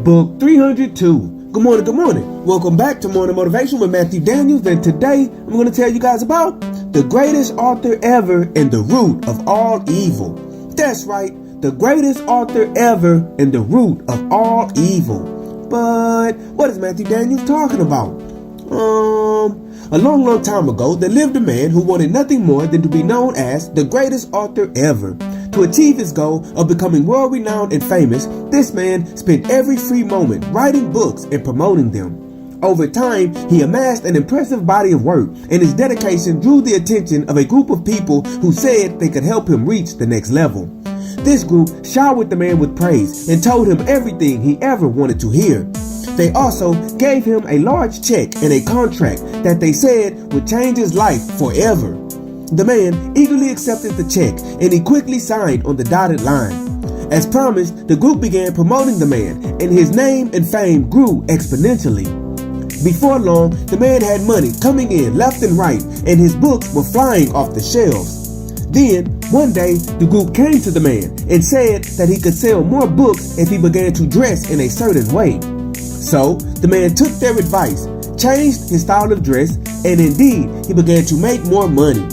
Book 302. Good morning, good morning. Welcome back to Morning Motivation with Matthew Daniels, and today I'm going to tell you guys about the greatest author ever and the root of all evil. That's right, the greatest author ever and the root of all evil. But what is Matthew Daniels talking about? A long time ago, there lived a man who wanted nothing more than to be known as the greatest author ever. To achieve his goal of becoming world-renowned and famous, this man spent every free moment writing books and promoting them. Over time, he amassed an impressive body of work, and his dedication drew the attention of a group of people who said they could help him reach the next level. This group showered the man with praise and told him everything he ever wanted to hear. They also gave him a large check and a contract that they said would change his life forever. The man eagerly accepted the check and he quickly signed on the dotted line. As promised, the group began promoting the man and his name and fame grew exponentially. Before long, the man had money coming in left and right and his books were flying off the shelves. Then, one day, the group came to the man and said that he could sell more books if he began to dress in a certain way. So, the man took their advice, changed his style of dress, and indeed, he began to make more money.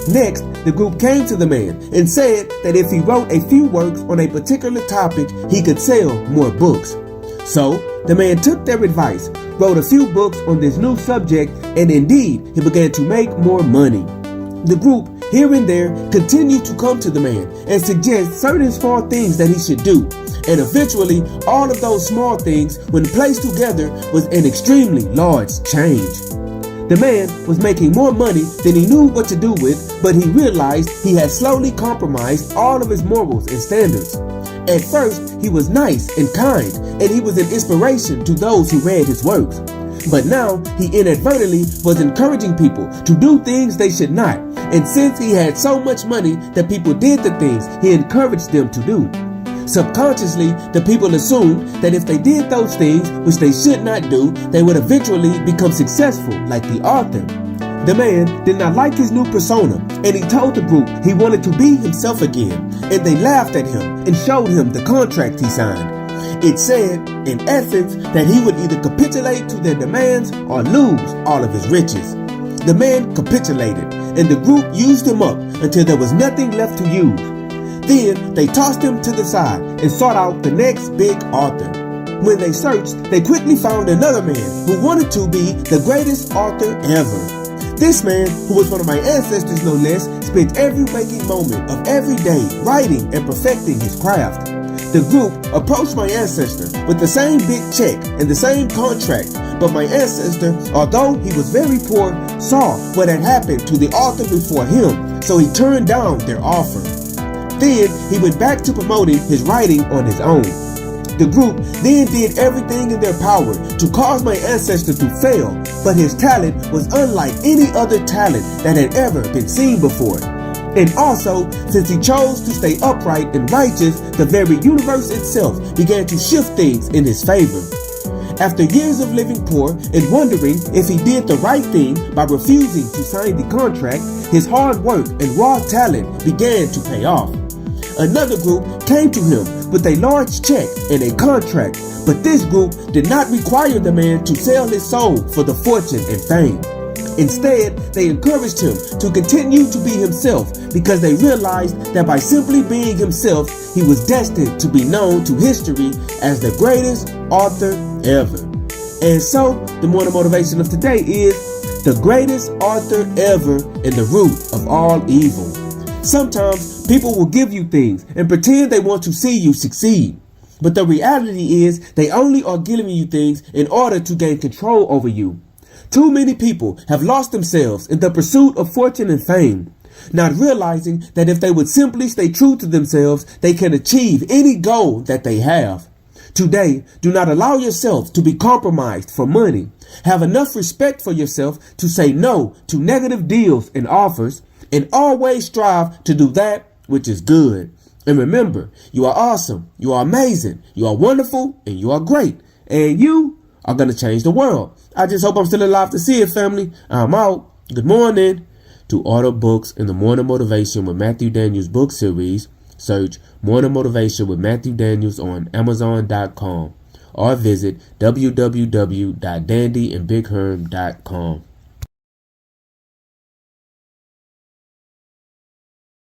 Next, the group came to the man and said that if he wrote a few works on a particular topic, he could sell more books. So, the man took their advice, wrote a few books on this new subject, and indeed, he began to make more money. The group, here and there, continued to come to the man and suggest certain small things that he should do. And eventually, all of those small things, when placed together, was an extremely large change. The man was making more money than he knew what to do with, but he realized he had slowly compromised all of his morals and standards. At first, he was nice and kind, and he was an inspiration to those who read his works. But now, he inadvertently was encouraging people to do things they should not, and since he had so much money that people did the things he encouraged them to do. Subconsciously, the people assumed that if they did those things which they should not do, they would eventually become successful like the author. The man did not like his new persona, and he told the group he wanted to be himself again, and they laughed at him and showed him the contract he signed. It said, in essence, that he would either capitulate to their demands or lose all of his riches. The man capitulated, and the group used him up until there was nothing left to use. Then they tossed him to the side and sought out the next big author. When they searched, they quickly found another man who wanted to be the greatest author ever. This man, who was one of my ancestors no less, spent every waking moment of every day writing and perfecting his craft. The group approached my ancestor with the same big check and the same contract, but my ancestor, although he was very poor, saw what had happened to the author before him, so he turned down their offer. Then he went back to promoting his writing on his own. The group then did everything in their power to cause my ancestor to fail, but his talent was unlike any other talent that had ever been seen before. And also, since he chose to stay upright and righteous, the very universe itself began to shift things in his favor. After years of living poor and wondering if he did the right thing by refusing to sign the contract, his hard work and raw talent began to pay off. Another group came to him with a large check and a contract, but this group did not require the man to sell his soul for the fortune and fame. Instead, they encouraged him to continue to be himself because they realized that by simply being himself, he was destined to be known to history as the greatest author ever. And so, the morning motivation of today is the greatest author ever and the root of all evil. Sometimes people will give you things and pretend they want to see you succeed. But the reality is they only are giving you things in order to gain control over you. Too many people have lost themselves in the pursuit of fortune and fame, not realizing that if they would simply stay true to themselves, they can achieve any goal that they have. Today, do not allow yourself to be compromised for money. Have enough respect for yourself to say no to negative deals and offers, and always strive to do that which is good. And remember, you are awesome, you are amazing, you are wonderful, and you are great. And you are going to change the world. I just hope I'm still alive to see it, family. I'm out. Good morning. To order books in the Morning Motivation with Matthew Daniels book series, search Morning Motivation with Matthew Daniels on Amazon.com or visit www.dandyandbigherm.com.